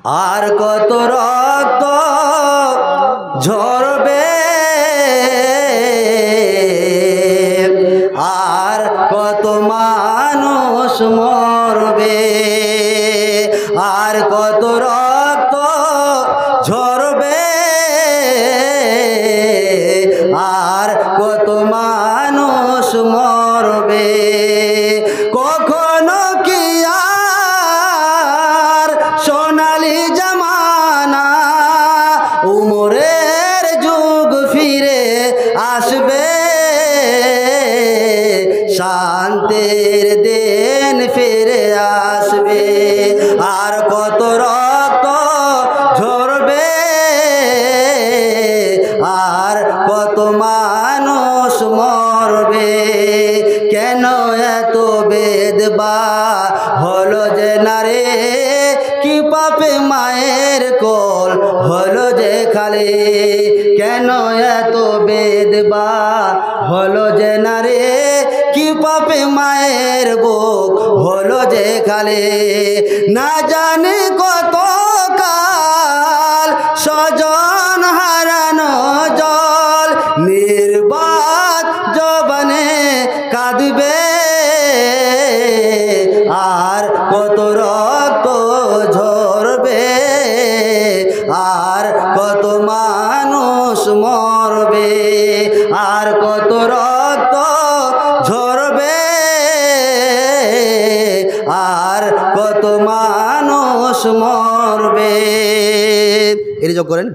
আর কত রক্ত ঝরবে, আর কত মানুষ মরবে, আর কত রক্ত ঝরবে, আর কত মানুষ মরবে। কখনো কি আর সোনালি জামানা উমরের যুগ ফিরে আসবে, শান্তির দিন ফিরে আসবে। আর কত রক্ত ঝরবে, আর কত মানুষ মরবে। কেন এত বেদবা হলো যে নারে, কি পাপে মায়ের কোল হলো যে খালি। কেন এত বেদবা হলো যে নারে, কি পাপে মায়ের বুক হলো যে খালি। না জানি কত কাল স্বজন হারানো জল নির্বাক জবানে কাঁদবে, আর কত রক্ত ঝরবে, আর কত মানুষ মরবে, আর কত রক্ত ঝরবে, আর কত মানুষ মরবে। এর যোগ করেন।